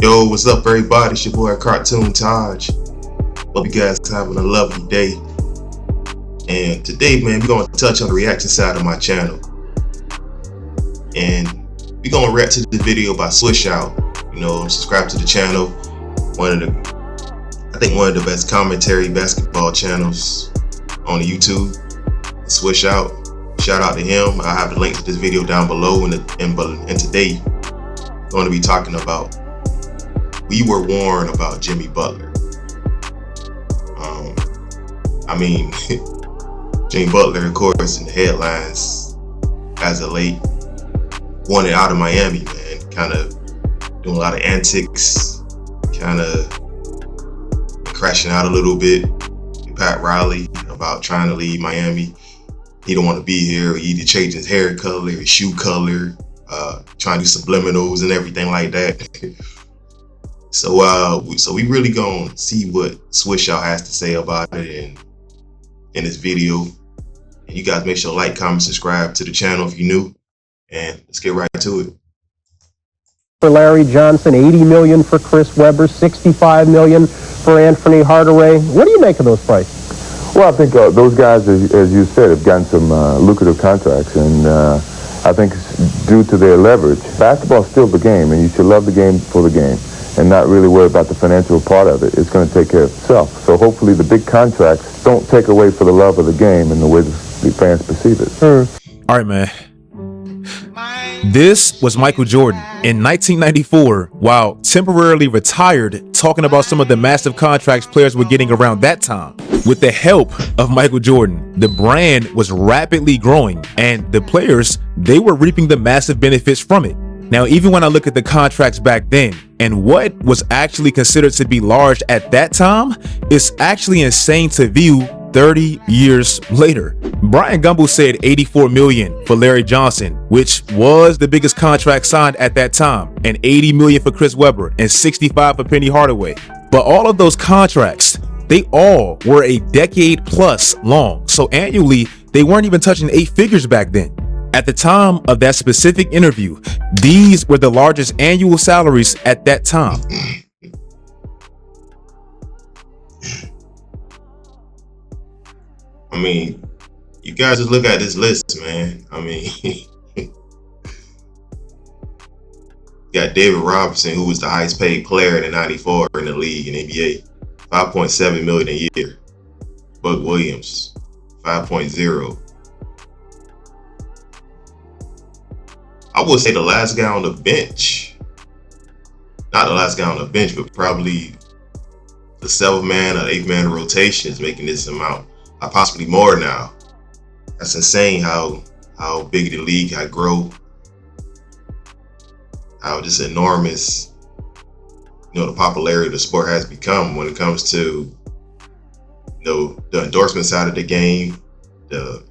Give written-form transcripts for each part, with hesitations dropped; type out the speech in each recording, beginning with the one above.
Yo, what's up, everybody? It's your boy CartoonTaj. Hope you guys having a lovely day. And today, man, we're gonna touch on the reaction side of my channel, and we're gonna react to the video by Swishout. You know, subscribe to the channel. I think one of the best commentary basketball channels on YouTube. Swishout. Shout out to him. I have the link to this video down below. And today, we're going to be talking about we were warned about Jimmy Butler. Jimmy Butler, of course, in the headlines as of late, wanted out of Miami, man. Kind of doing a lot of antics, kind of crashing out a little bit. Pat Riley about trying to leave Miami. He don't want to be here. He either change his hair color, his shoe color, trying to do subliminals and everything like that. So we really gonna see what Swishout has to say about it in this video. And you guys make sure to like, comment, subscribe to the channel if you're new, and let's get right to it. For Larry Johnson, $80 million for Chris Webber, $65 million for Anthony Hardaway. What do you make of those prices? Well, I think those guys, as you said, have gotten some lucrative contracts, and I think it's due to their leverage. Basketball's still the game, and you should love the game for the game and not really worry about the financial part of it. It's going to take care of itself. So hopefully the big contracts don't take away for the love of the game and the way the fans perceive it. All right, man. This was Michael Jordan in 1994, while temporarily retired, talking about some of the massive contracts players were getting around that time. With the help of Michael Jordan, the brand was rapidly growing, and the players, they were reaping the massive benefits from it. Now, even when I look at the contracts back then and what was actually considered to be large at that time, it's actually insane to view 30 years later. Brian Gumbel said $84 million for Larry Johnson, which was the biggest contract signed at that time, and $80 million for Chris Webber and $65 for Penny Hardaway. But all of those contracts, they all were a decade plus long. So annually, they weren't even touching 8 figures back then. At the time of that specific interview, these were the largest annual salaries at that time. I mean, you guys just look at this list, man. I mean, you got David Robinson, who was the highest paid player in the '94 in the league in NBA, $5.7 million a year. Buck Williams, 5.0. I would say the last guy on the bench, not the last guy on the bench, but probably the 7th man or 8th man rotation is making this amount. Possibly more now. That's insane how big the league had grown, how just enormous, you know, the popularity of the sport has become when it comes to, you know, the endorsement side of the game, the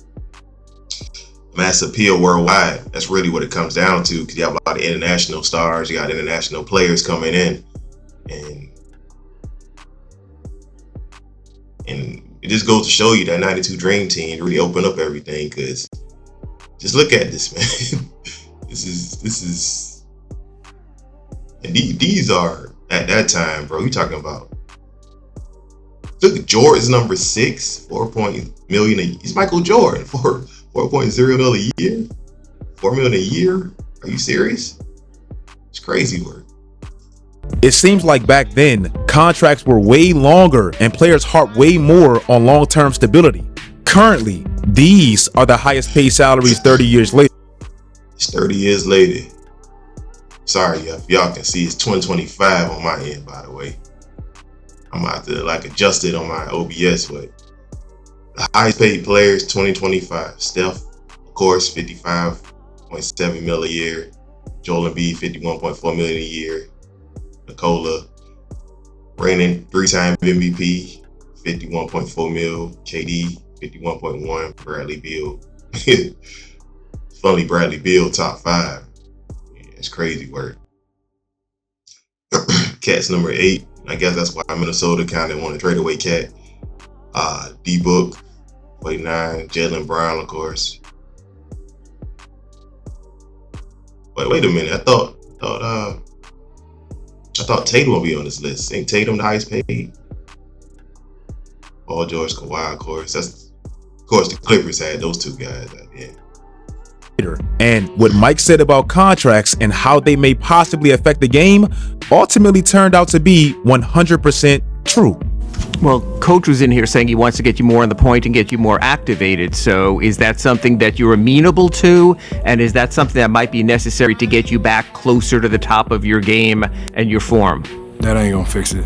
mass appeal worldwide. That's really what it comes down to, because you have a lot of international stars, you got international players coming in, and it just goes to show you that '92 Dream Team really opened up everything. Because just look at this, man. This is, and these are at that time, bro. You talking about? Look at Jordan's number 6, $4 million a year. He's Michael Jordan for $4.0 million a year, $4 million a year. Are you serious? It's crazy work. It seems like back then, contracts were way longer and players harped way more on long-term stability. Currently, these are the highest paid salaries 30 years later. It's 30 years later. Sorry, if y'all can see, it's 2025 on my end, by the way. I'm gonna have to like adjust it on my OBS, but the highest paid players 2025. Steph, of course, $55.7 million a year. Joel Embiid, $51.4 million a year. Nikola, reigning 3-time MVP, $51.4 million. KD, $51.1. Bradley Beal. Funny, Bradley Beal top 5. Yeah, it's crazy work. Cat's number 8. I guess that's why Minnesota kind of want to trade away Cat. D-Book, 49. Jaylen Brown, of course. Wait a minute. I thought I thought Tatum would be on this list. Ain't Tatum the highest paid? Paul George, Kawhi, of course. Of course, the Clippers had those two guys. Yeah. And what Mike said about contracts and how they may possibly affect the game ultimately turned out to be 100% true. Well, Coach was in here saying he wants to get you more on the point and get you more activated. So is that something that you're amenable to? And is that something that might be necessary to get you back closer to the top of your game and your form? That ain't gonna fix it.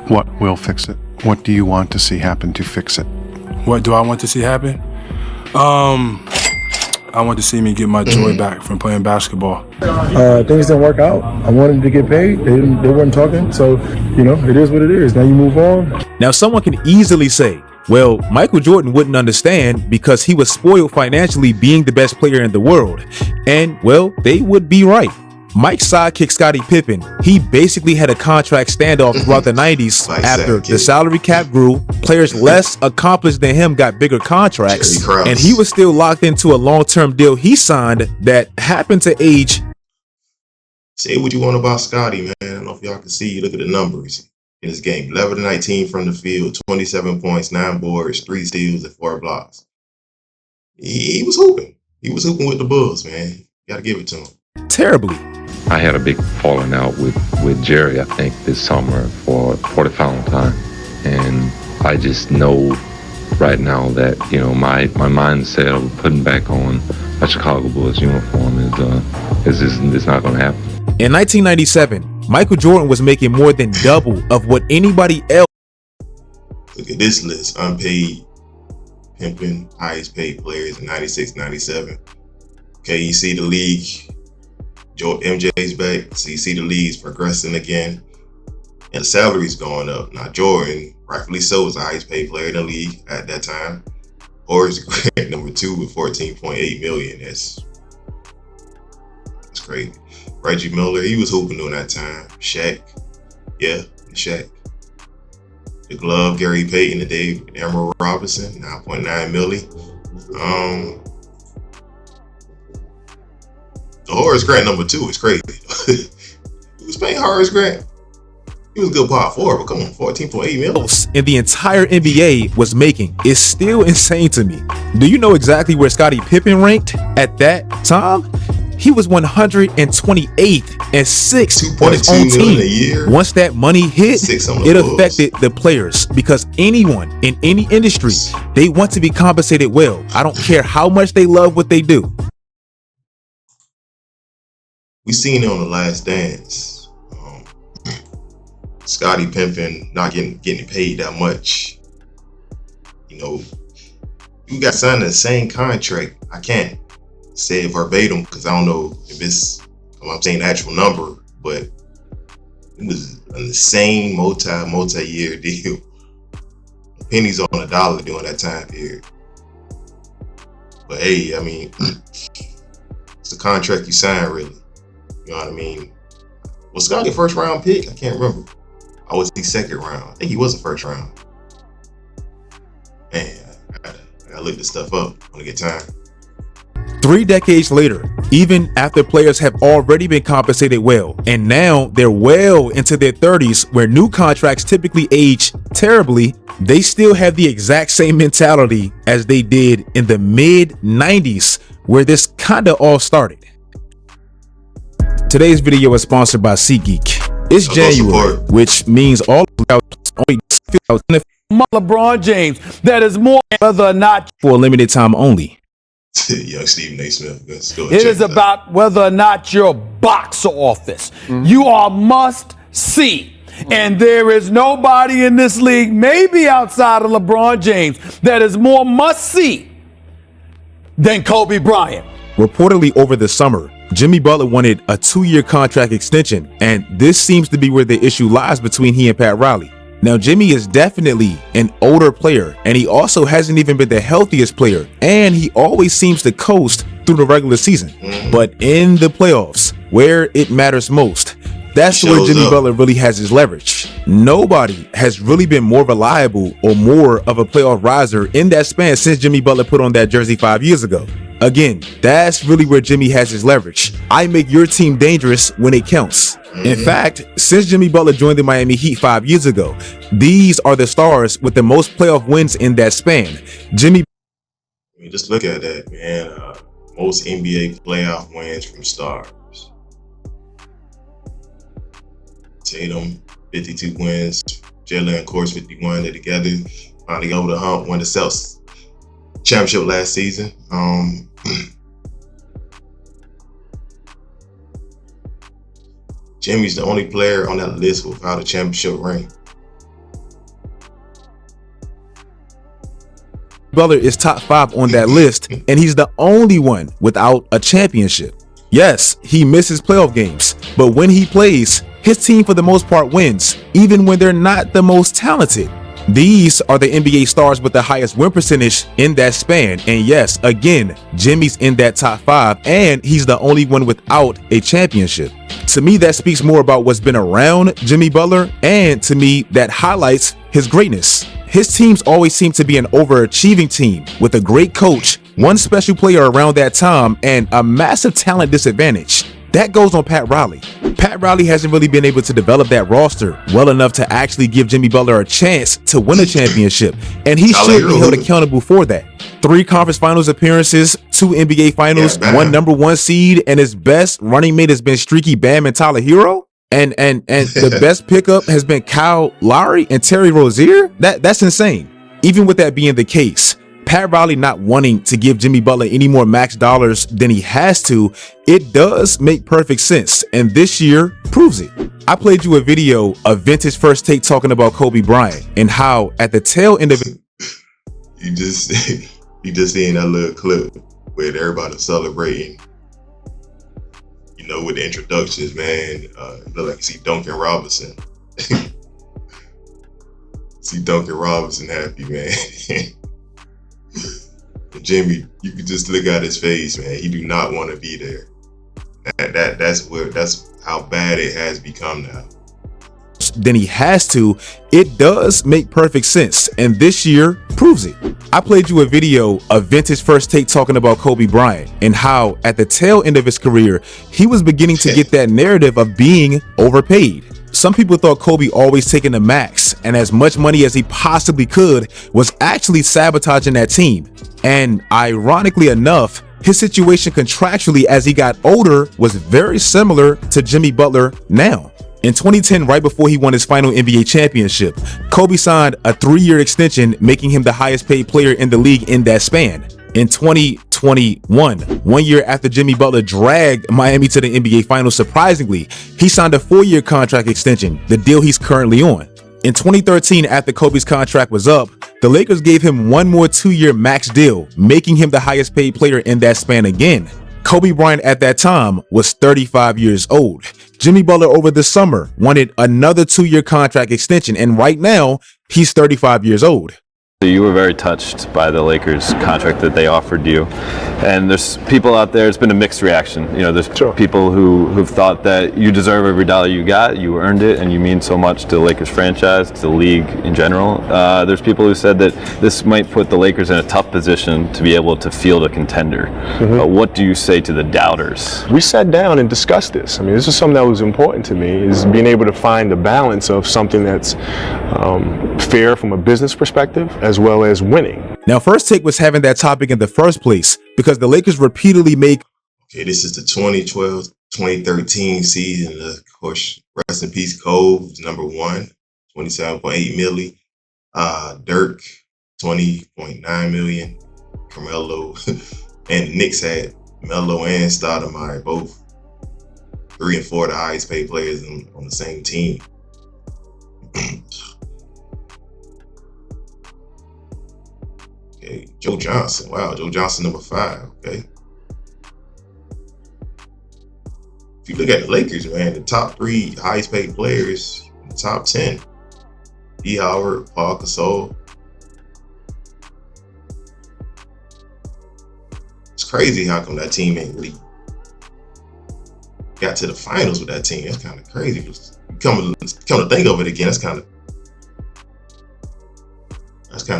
What will fix it? What do you want to see happen to fix it? What do I want to see happen? I want to see me get my joy back from playing basketball. Things didn't work out. I wanted to get paid. They weren't talking. So, you know, it is what it is. Now you move on. Now, someone can easily say, well, Michael Jordan wouldn't understand because he was spoiled financially being the best player in the world. And, well, they would be right. Mike's sidekick, Scottie Pippen, he basically had a contract standoff throughout the 90s after the salary cap grew, players less accomplished than him got bigger contracts, and he was still locked into a long-term deal he signed that happened to age. Say what you want about Scottie, man. I don't know if y'all can see. Look at the numbers in this game. 11 to 19 from the field, 27 points, 9 boards, 3 steals, and 4 blocks. He was hooping. He was hooping with the Bulls, man. Got to give it to him. Terribly. I had a big falling out with Jerry, I think, this summer for the final time. And I just know right now that, you know, my mindset of putting back on a Chicago Bulls uniform is not going to happen. In 1997, Michael Jordan was making more than double of what anybody else. Look at this list. Unpaid, pimping, highest paid players in 96, 97. Okay, you see the league. MJ's back, so you see the league's progressing again, and the salary's going up. Now Jordan, rightfully so, was the highest paid player in the league at that time. Horace Grant, number 2 with $14.8 million. That's crazy. Reggie Miller, he was hooping during that time. Shaq, Shaq. The Glove, Gary Payton, the Dave Emerald Robinson, 9.9 million. Horace Grant number 2 is crazy. He was paying Horace Grant. He was a good power forward, but come on, $14.8 million. And the entire NBA was making is still insane to me. Do you know exactly where Scottie Pippen ranked at that time? He was 128th and 6th on his own team. A year. Once that money hit, it affected the players because anyone in any industry, they want to be compensated well. I don't care how much they love what they do. We seen it on The Last Dance. Scottie Pippen not getting paid that much. You know, you got signed the same contract. I can't say it verbatim because I don't know if it's, I'm saying the actual number, but it was the same multi-year deal. Pennies on the dollar during that time period. But hey, I mean, it's a contract you sign, really. You know what I mean? Was Scottie a first round pick? I can't remember. I was the second round. I think he was a first round. Man, I gotta look this stuff up when I get time. 3 decades later, even after players have already been compensated well, and now they're well into their 30s where new contracts typically age terribly, they still have the exact same mentality as they did in the mid-90s where this kinda all started. Today's video is sponsored by SeatGeek. It's January, which means all only LeBron James. That is more whether or not for a limited time only. Young Stephen A. Smith. It is about whether or not you're box office. You are must see. And there is nobody in this league, maybe outside of LeBron James, that is more must see than Kobe Bryant. Reportedly over the summer, Jimmy Butler wanted a 2-year contract extension, and this seems to be where the issue lies between he and Pat Riley. Now, Jimmy is definitely an older player, and he also hasn't even been the healthiest player, and he always seems to coast through the regular season. But in the playoffs, where it matters most, that's where Jimmy Butler really has his leverage. Nobody has really been more reliable or more of a playoff riser in that span since Jimmy Butler put on that jersey 5 years ago. Again, that's really where Jimmy has his leverage. I make your team dangerous when it counts. In fact, since Jimmy Butler joined the Miami Heat 5 years ago, these are the stars with the most playoff wins in that span. Jimmy. I mean, just look at that, man. Most NBA playoff wins from stars. Tatum, 52 wins. Jalen, of course, 51. They're together. Finally over the hump. Won the Celtics championship last season. Jimmy's the only player on that list without a championship ring. Butler is top 5 on that list, and he's the only one without a championship. Yes, he misses playoff games, but when he plays, his team for the most part wins, even when they're not the most talented. These are the NBA stars with the highest win percentage in that span, and yes, again, Jimmy's in that top 5, and he's the only one without a championship. To me, that speaks more about what's been around Jimmy Butler, and to me, that highlights his greatness. His teams always seem to be an overachieving team with a great coach, one special player around that time, and a massive talent disadvantage. That goes on Pat Riley. Pat Riley hasn't really been able to develop that roster well enough to actually give Jimmy Butler a chance to win a championship, and he should be held accountable for that. 3 conference finals appearances, 2 NBA finals, 1 #1 seed, and his best running mate has been streaky Bam and Tyler Hero. And the best pickup has been Kyle Lowry and Terry Rozier. That's insane. Even with that being the case, Pat Riley not wanting to give Jimmy Butler any more max dollars than he has to, it does make perfect sense, and this year proves it. I played you a video of Vintage First Take talking about Kobe Bryant and how at the tail end of it, you just seeing that little clip where everybody celebrating. You know, with the introductions, man, look like you see Duncan Robinson. See Duncan Robinson happy, man. Jimmy, you could just look at his face, man. He do not want to be there. That's how bad it has become now. Then he has to, it does make perfect sense, and this year proves it. I played you a video of Vintage First Take talking about Kobe Bryant and how at the tail end of his career, he was beginning to get that narrative of being overpaid. Some people thought Kobe always taking the max and as much money as he possibly could was actually sabotaging that team. And ironically enough, his situation contractually as he got older was very similar to Jimmy Butler now. In 2010, right before he won his final NBA championship, Kobe signed a 3-year extension, making him the highest paid player in the league in that span. In 2021, 1 year after Jimmy Butler dragged Miami to the NBA Finals, surprisingly, he signed a 4-year contract extension, the deal he's currently on. In 2013, after Kobe's contract was up, the Lakers gave him 1 more 2-year max deal, making him the highest paid player in that span again. Kobe Bryant at that time was 35 years old. Jimmy Butler over the summer wanted another 2-year contract extension, and right now, he's 35 years old. You were very touched by the Lakers contract that they offered you, and there's people out there, it's been a mixed reaction. You know, there's people who've thought that you deserve every dollar you got, you earned it, and you mean so much to the Lakers franchise, to the league in general. There's people who said that this might put the Lakers in a tough position to be able to field a contender. What do you say to the doubters? We sat down and discussed this. I mean, this is something that was important to me, is being able to find the balance of something that's fair from a business perspective, as well as winning. Now, First Take was having that topic in the first place because the Lakers repeatedly make. Okay, this is the 2012-2013 season. Of course, rest in peace, Cove, number 1, 27.8 million. Dirk, 20.9 million. Carmelo, and the Knicks had Melo and Stoudemire, both 3 and 4 the highest paid players on the same team. Okay, Joe Johnson. Wow, Joe Johnson, number 5. Okay. If you look at the Lakers, man, the top 3 highest paid players in the top 10. D. Howard, Paul Gasol. It's crazy how come that team ain't really got to the finals with that team. That's kind of crazy. Come to think of it again, that's kind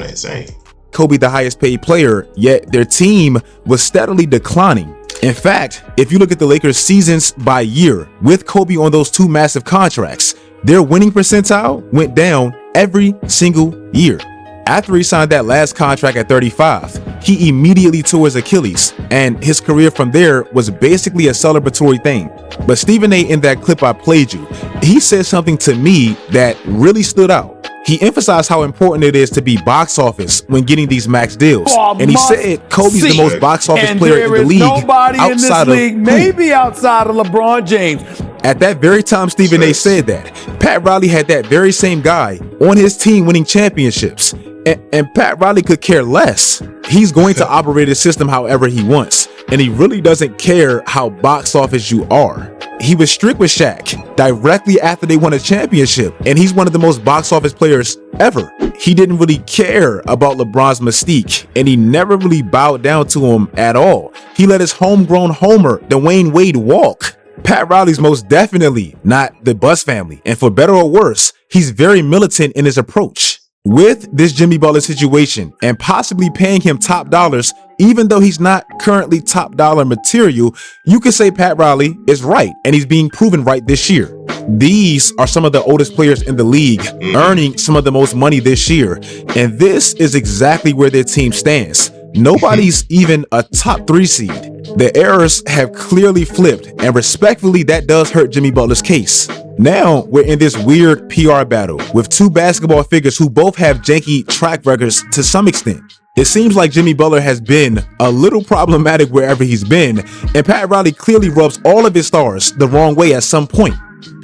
of insane. Kobe the highest paid player, yet their team was steadily declining. In fact, if you look at the Lakers' seasons by year with Kobe on those two massive contracts, their winning percentile went down every single year. After he signed that last contract at 35, he immediately tore his Achilles, and his career from there was basically a celebratory thing. But Stephen A, in that clip I played you, he said something to me that really stood out. He emphasized how important it is to be box office when getting these max deals. And he said Kobe's the most box office player in the league outside of maybe outside of LeBron James. At that very time Stephen A said that, Pat Riley had that very same guy on his team winning championships. And Pat Riley could care less. He's going to operate his system however he wants. And he really doesn't care how box office you are. He was strict with Shaq directly after they won a championship, and he's one of the most box office players ever. He didn't really care about LeBron's mystique, and he never really bowed down to him at all. He let his homegrown homer, Dwayne Wade, walk. Pat Riley's most definitely not the Bus family, and for better or worse, he's very militant in his approach. With this Jimmy Butler situation and possibly paying him top dollars, even though he's not currently top dollar material, you could say Pat Riley is right, and he's being proven right this year. These are some of the oldest players in the league, earning some of the most money this year, and this is exactly where their team stands. Nobody's even a top 3 seed. The errors have clearly flipped, and respectfully, that does hurt Jimmy Butler's case. Now we're in this weird PR battle with two basketball figures who both have janky track records to some extent. It seems like Jimmy Butler has been a little problematic wherever he's been, and Pat Riley clearly rubs all of his stars the wrong way at some point.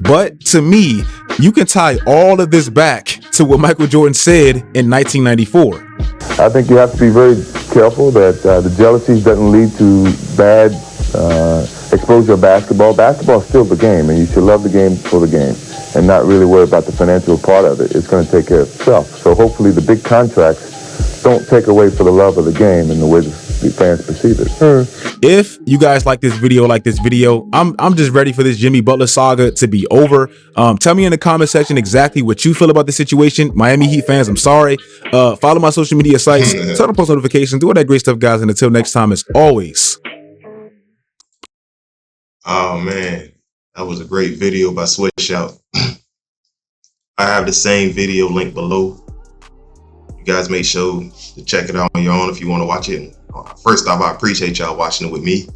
But to me, you can tie all of this back to what Michael Jordan said in 1994. I think you have to be very careful that the jealousies doesn't lead to bad exposure of basketball. Basketball is still the game, and you should love the game for the game and not really worry about the financial part of it. It's going to take care of itself. So hopefully the big contracts don't take away from the love of the game and the way the fans perceive it. If you guys like this video, I'm just ready for this Jimmy Butler saga to be over. Tell me in the comment section exactly what you feel about the situation. Miami Heat fans, I'm sorry. Follow my social media sites, turn on post notifications, do all that great stuff, guys. And until next time, as always. Oh man, that was a great video by Swishout. I have the same video linked below. You guys make sure to check it out on your own if you want to watch it. First off, I appreciate y'all watching it with me.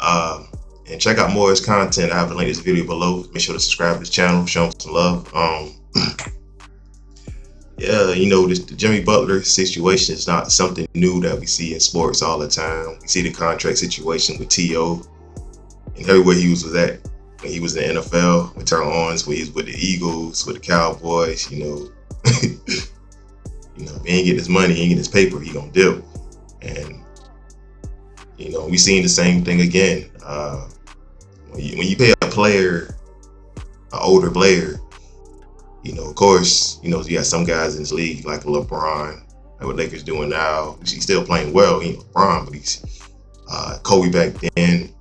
And check out more of his content. I have a link to this video below. Make sure to subscribe to this channel, show him some love. Yeah, you know, the Jimmy Butler situation is not something new that we see in sports all the time. We see the contract situation with T.O. and everywhere he was at. When he was in the NFL, with Terrell Owens, when he was with the Eagles, with the Cowboys, you know. You know, if he ain't get his money, he ain't get his paper, he gonna deal. And, you know, we seen the same thing again. When you pay a player, an older player, you know, of course, you know, you got some guys in this league like LeBron, like what Lakers doing now. He's still playing well. He ain't LeBron, but he's Kobe back then.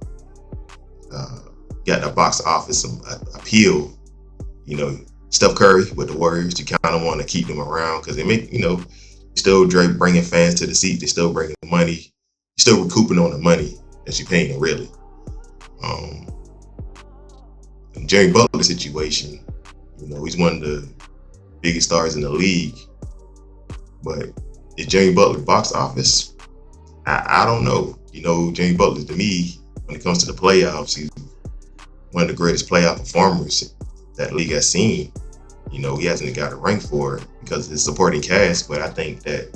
Got the box office appeal. You know, Steph Curry with the Warriors, you kind of want to keep them around because they make, you know, still bringing fans to the seat. They're still bringing money. You're still recouping on the money that you're paying them, really. In Jimmy Butler situation, you know, he's one of the biggest stars in the league. But is Jimmy Butler box office? I don't know. You know, Jimmy Butler, to me, when it comes to the playoffs, he's one of the greatest playoff performers that league has seen. You know, he hasn't got a rank for it because of his supporting cast, but I think that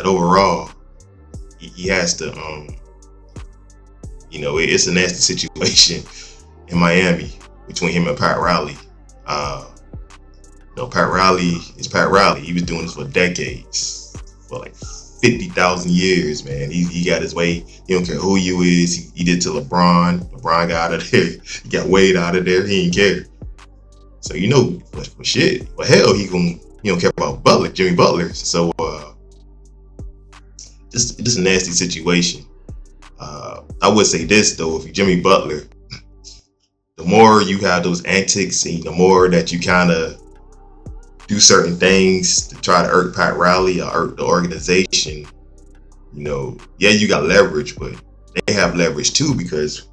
overall he has to you know, it's a nasty situation in Miami between him and Pat Riley. You know, Pat Riley is Pat Riley. He was doing this for decades, for like 50,000 years, man. He got his way. He don't care who you is. He did to LeBron. LeBron got out of there. He got Wade out of there. He didn't care. So, you know, for shit, but hell, he don't care about Butler, Jimmy Butler. So, this a nasty situation. I would say this though, if you're Jimmy Butler, the more you have those antics and the more that you kind of do certain things to try to irk Pat Riley or irk the organization, you know, yeah, you got leverage, but they have leverage too, because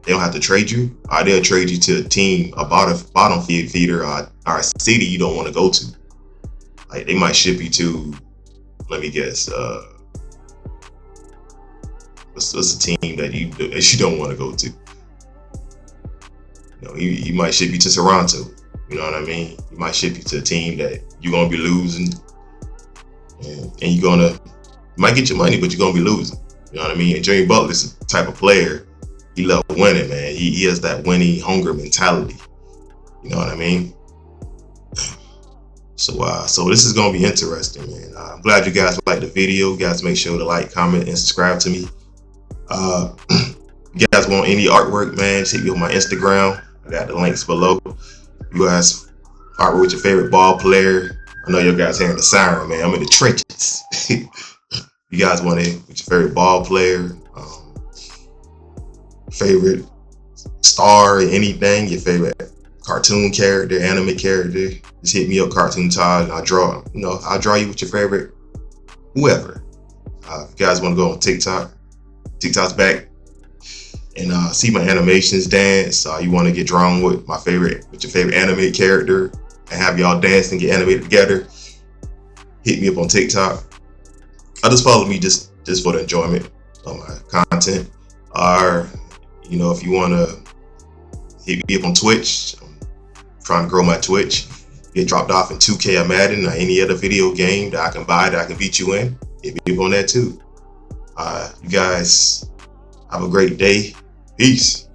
they don't have to trade you, or they'll trade you to a team, a bottom feeder, or a city you don't want to go to. Like, they might ship you to, let me guess, what's a team that you don't want to go to? You know, you might ship you to Toronto. You know what I mean? You might ship you to a team that you're gonna be losing, and you might get your money, but you're gonna be losing. You know what I mean? And Jimmy Butler's the type of player, he loves winning, man. He has that winning hunger mentality. You know what I mean? So this is gonna be interesting, man. I'm glad you guys liked the video. You guys make sure to like, comment, and subscribe to me. If you guys want any artwork, man, hit me on my Instagram. I got the links below. You guys artwork with your favorite ball player. I know you guys hearing the siren, man. I'm in the trenches. You guys want it with your favorite ball player, favorite star, anything, your favorite cartoon character, anime character, just hit me up, CartoonTaj, and I'll draw you with your favorite whoever. If you guys want to go on TikTok, TikTok's back, and see my animations dance. You want to get drawn with your favorite anime character and have y'all dance and get animated together, hit me up on TikTok. Just follow me just for the enjoyment of my content. Or, you know, if you want to hit me up on Twitch, I'm trying to grow my Twitch. Get dropped off in 2K or Madden or any other video game that I can buy that I can beat you in. Hit me up on that too. You guys have a great day. Peace.